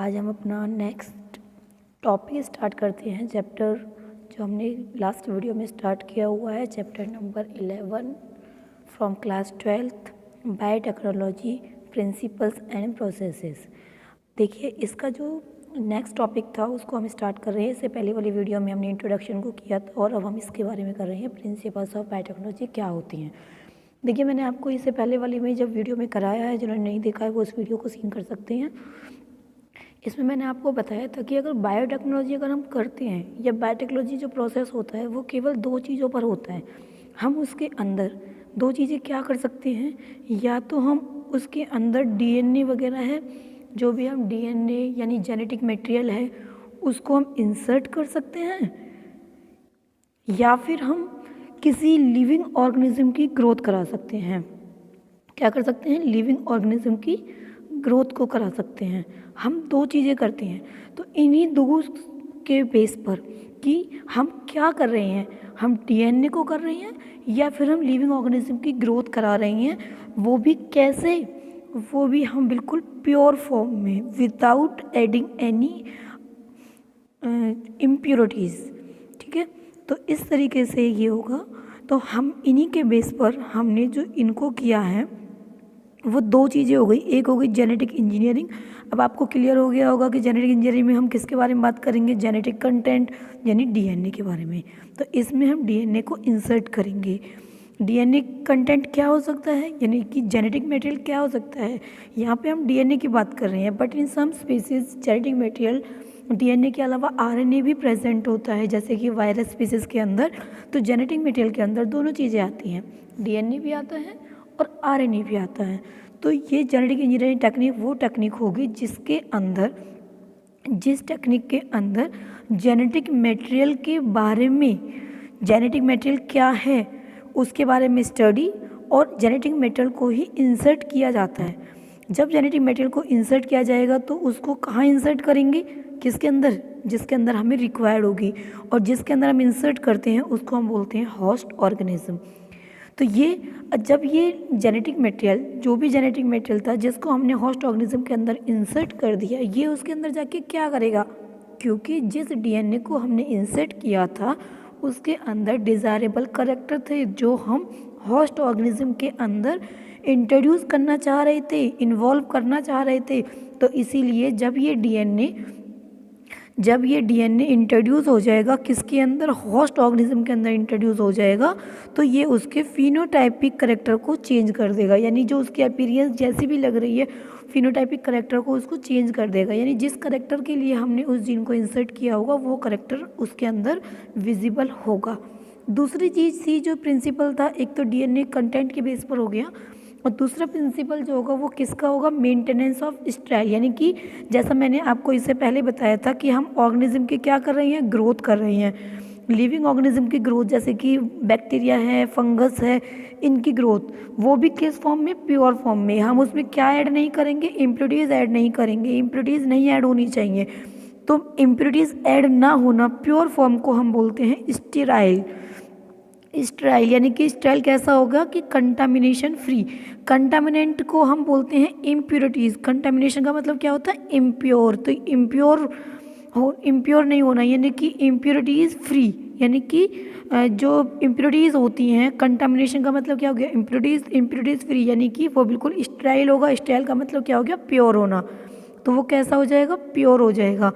आज हम अपना नेक्स्ट टॉपिक स्टार्ट करते हैं। चैप्टर जो हमने लास्ट वीडियो में स्टार्ट किया हुआ है, chapter number 11 from class 12th biotechnology principles and processes. देखिए, इसका जो नेक्स्ट टॉपिक था उसको हम स्टार्ट कर रहे हैं। इससे पहले वाली वीडियो में हमने इंट्रोडक्शन को किया था और अब हम इसके बारे में कर रहे हैं प्रिंसिपल्स ऑफ बायोटेक्नोलॉजी क्या होती हैं। देखिए, मैंने आपको इससे पहले वाली में जब वीडियो में कराया है, जिन्होंने नहीं देखा है वो उस वीडियो को सीन कर सकते हैं। इसमें मैंने आपको बताया था कि अगर बायोटेक्नोलॉजी अगर हम करते हैं या बायोटेक्नोलॉजी जो प्रोसेस होता है वो केवल दो चीज़ों पर होता है। हम उसके अंदर दो चीज़ें क्या कर सकते हैं, या तो हम उसके अंदर डीएनए वगैरह है, जो भी हम डीएनए यानी जेनेटिक मटेरियल है उसको हम इंसर्ट कर सकते हैं, या फिर हम किसी लिविंग ऑर्गेनिज्म की ग्रोथ करा सकते हैं। क्या कर सकते हैं? लिविंग ऑर्गेनिज्म की ग्रोथ को करा सकते हैं। हम दो चीज़ें करते हैं। तो इन्हीं दो के बेस पर कि हम क्या कर रहे हैं, हम डीएनए को कर रहे हैं या फिर हम लिविंग ऑर्गेनिज्म की ग्रोथ करा रहे हैं, वो भी कैसे, वो भी हम बिल्कुल प्योर फॉर्म में विदाउट एडिंग एनी इम्प्योरिटीज़। ठीक है, तो इस तरीके से ये होगा। तो हम इन्हीं के बेस पर हमने जो इनको किया है वो दो चीज़ें हो गई। एक हो गई जेनेटिक इंजीनियरिंग। अब आपको क्लियर हो गया होगा कि जेनेटिक इंजीनियरिंग में हम किसके बारे में बात करेंगे, जेनेटिक कंटेंट यानी डीएनए के बारे में। तो इसमें हम डीएनए को इंसर्ट करेंगे। डीएनए कंटेंट क्या हो सकता है, यानी कि जेनेटिक मटेरियल क्या हो सकता है। यहाँ पे हम डीएनए की बात कर रहे हैं, but in some species genetic material DNA के अलावा आरएनए भी प्रेजेंट होता है, जैसे कि वायरस स्पीसीज के अंदर। तो जेनेटिक मटेरियल के अंदर दोनों चीज़ें आती हैं, डीएनए भी आता है और आरएनए भी आता है। तो ये जेनेटिक इंजीनियरिंग टेक्निक वो टेक्निक होगी जिसके अंदर, जिस टेक्निक के अंदर जेनेटिक मटेरियल के बारे में, जेनेटिक मटेरियल क्या है उसके बारे में स्टडी और जेनेटिक मटेरियल को ही इंसर्ट किया जाता है। जब जेनेटिक मटेरियल को इंसर्ट किया जाएगा तो उसको कहाँ इंसर्ट करेंगे, किसके अंदर, जिसके अंदर हमें रिक्वायर्ड होगी, और जिसके अंदर हम इंसर्ट करते हैं उसको हम बोलते हैं होस्ट ऑर्गेनिज्म। तो ये जब ये जेनेटिक मटेरियल, जो भी जेनेटिक मटेरियल था जिसको हमने होस्ट ऑर्गेनिज्म के अंदर इंसर्ट कर दिया, ये उसके अंदर जाके क्या करेगा, क्योंकि जिस डीएनए को हमने इंसर्ट किया था उसके अंदर डिज़ायरेबल कैरेक्टर थे जो हम होस्ट ऑर्गेनिज्म के अंदर इंट्रोड्यूस करना चाह रहे थे, इन्वॉल्व करना चाह रहे थे। तो इसीलिए जब ये डीएनए इंट्रोड्यूस हो जाएगा किसके अंदर, होस्ट ऑर्गेनिज्म के अंदर इंट्रोड्यूस हो जाएगा, तो ये उसके फिनोटाइपिक करैक्टर को चेंज कर देगा। यानी जो उसकी अपीयरेंस जैसी भी लग रही है, फिनोटाइपिक करैक्टर को उसको चेंज कर देगा। यानी जिस करैक्टर के लिए हमने उस जीन को इंसर्ट किया होगा वो करैक्टर उसके अंदर विजिबल होगा। दूसरी चीज़ थी जो प्रिंसिपल था, एक तो डीएनए कंटेंट के बेस पर हो गया, और दूसरा प्रिंसिपल जो होगा वो किसका होगा, मेंटेनेंस ऑफ स्टाइल। यानी कि जैसा मैंने आपको इससे पहले बताया था कि हम ऑर्गेनिज्म की क्या कर रहे हैं, ग्रोथ कर रहे हैं। लिविंग ऑर्गेनिज्म की ग्रोथ, जैसे कि बैक्टीरिया है, फंगस है, इनकी ग्रोथ, वो भी किस फॉर्म में, प्योर फॉर्म में। हम उसमें क्या ऐड नहीं करेंगे, इम्प्योरिटीज़ ऐड नहीं करेंगे, इम्प्योरिटीज़ नहीं ऐड होनी चाहिए। तो इम्प्योरिटीज़ ऐड ना होना, प्योर फॉर्म को हम बोलते हैं स्टेराइल। स्टेराइल यानी कि स्टेराइल कैसा होगा कि कंटामिनेशन फ्री। कंटामिनेंट को हम बोलते हैं इम्प्योरिटीज़। कंटामिनेशन का मतलब क्या होता है, इम्प्योर। तो इम्प्योर नहीं होना, यानी कि इम्प्योरिटीज़ फ्री, यानी कि जो इम्प्योरिटीज़ होती हैं, कंटामिनेशन का मतलब क्या हो गया, इम्प्योरिटीज़ फ्री, यानी कि वो बिल्कुल स्टेराइल होगा। स्टेराइल का मतलब क्या हो गया, प्योर होना। तो वो कैसा हो जाएगा, प्योर हो जाएगा।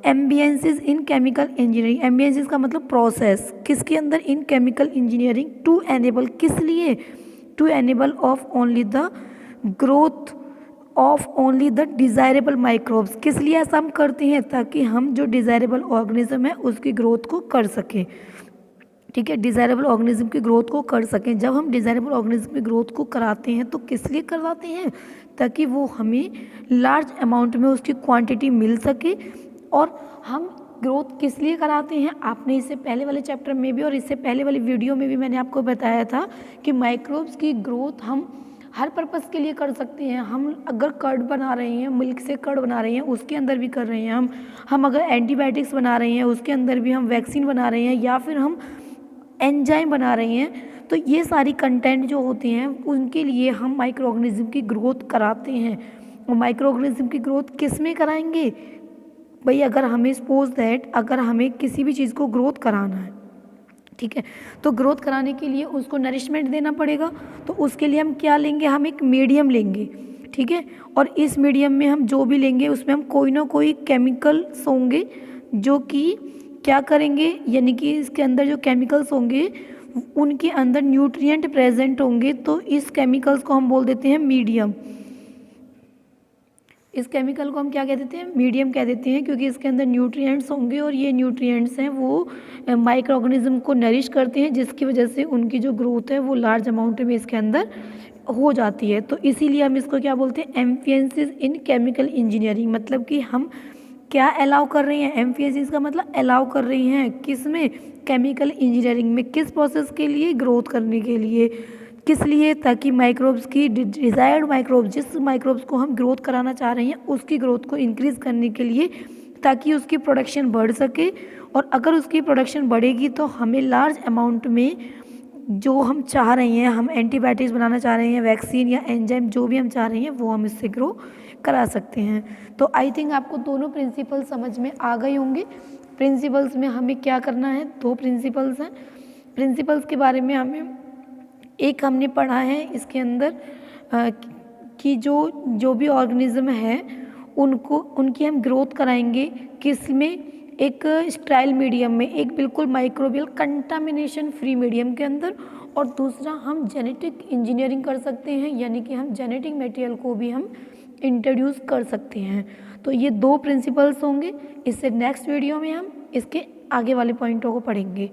एम्बियंसिस इन केमिकल इंजीनियरिंग, एम्बियंसिस का मतलब प्रोसेस, किसके अंदर, in chemical engineering to enable, किस लिए, to enable of only the growth of only the desirable microbes. किस लिए ऐसा हम करते हैं, ताकि हम जो डिज़ायरेबल ऑर्गेनिज्म है उसकी ग्रोथ को कर सकें। ठीक है, डिज़ायरेबल ऑर्गेनिज्म की ग्रोथ को कर सकें। जब हम डिज़ायरेबल ऑर्गेनिज्म की ग्रोथ को कराते हैं तो किस लिए करवाते हैं, ताकि वो हमें लार्ज अमाउंट में उसकी क्वांटिटी मिल सके। और हम ग्रोथ किस लिए कराते हैं, आपने इससे पहले वाले चैप्टर में भी और इससे पहले वाली वीडियो में भी मैंने आपको बताया था कि माइक्रोब्स की ग्रोथ हम हर पर्पस के लिए कर सकते हैं। हम अगर कर्ड बना रहे हैं, मिल्क से कर्ड बना रहे हैं, उसके अंदर भी कर रहे हैं। हम अगर एंटीबायोटिक्स बना रहे हैं उसके अंदर भी हम वैक्सीन बना रहे हैं, या फिर हम एंजाइम बना रहे हैं। तो ये सारी कंटेंट जो होते हैं उनके लिए हम माइक्रो ऑर्गेनिज्म की ग्रोथ कराते हैं। माइक्रो ऑर्गेनिज्म की ग्रोथ किस में कराएंगे भाई, अगर हमें सपोज दैट अगर हमें किसी भी चीज़ को ग्रोथ कराना है, ठीक है, तो ग्रोथ कराने के लिए उसको नरिशमेंट देना पड़ेगा। तो उसके लिए हम क्या लेंगे, हम एक मीडियम लेंगे, ठीक है, और इस मीडियम में हम जो भी लेंगे उसमें हम कोई ना कोई केमिकल्स होंगे जो कि क्या करेंगे, यानी कि इसके अंदर जो केमिकल्स होंगे उनके अंदर न्यूट्रिएंट प्रेजेंट होंगे, तो इस केमिकल्स को हम बोल देते हैं मीडियम। इस केमिकल को हम क्या कह देते हैं, मीडियम कह देते हैं, क्योंकि इसके अंदर न्यूट्रिएंट्स होंगे और ये न्यूट्रिएंट्स हैं वो माइक्रो ऑर्गेनिज्म को नरिश करते हैं, जिसकी वजह से उनकी जो ग्रोथ है वो लार्ज अमाउंट में इसके अंदर हो जाती है। तो इसीलिए हम इसको क्या बोलते हैं, एम्फियसिस इन केमिकल इंजीनियरिंग, मतलब कि हम क्या अलाउ कर रहे हैं, एम्फियसिस का मतलब अलाउ कर रही हैं किस में, केमिकल इंजीनियरिंग में, किस प्रोसेस के लिए, ग्रोथ करने के लिए, किस लिए, ताकि माइक्रोब्स की डिज़ायर्ड माइक्रोब्स, जिस माइक्रोब्स को हम ग्रोथ कराना चाह रहे हैं उसकी ग्रोथ को इंक्रीज़ करने के लिए, ताकि उसकी प्रोडक्शन बढ़ सके। और अगर उसकी प्रोडक्शन बढ़ेगी तो हमें लार्ज अमाउंट में जो हम चाह रहे हैं, हम एंटीबायोटिक्स बनाना चाह रहे हैं, वैक्सीन या एंजाइम जो भी हम चाह रहे हैं वो हम इससे ग्रो करा सकते हैं। तो आई थिंक आपको दोनों प्रिंसिपल समझ में आ गए होंगे। प्रिंसिपल्स में हमें क्या करना है, दो प्रिंसिपल्स हैं। प्रिंसिपल्स के बारे में हमें एक हमने पढ़ा है इसके अंदर कि जो भी ऑर्गेनिज्म है उनको उनकी हम ग्रोथ कराएंगे किस में, एक स्टेराइल मीडियम में, एक बिल्कुल माइक्रोबियल कंटामिनेशन फ्री मीडियम के अंदर, और दूसरा हम जेनेटिक इंजीनियरिंग कर सकते हैं, यानी कि हम जेनेटिक मटेरियल को भी हम इंट्रोड्यूस कर सकते हैं। तो ये दो प्रिंसिपल्स होंगे। इससे नेक्स्ट वीडियो में हम इसके आगे वाले पॉइंटों को पढ़ेंगे।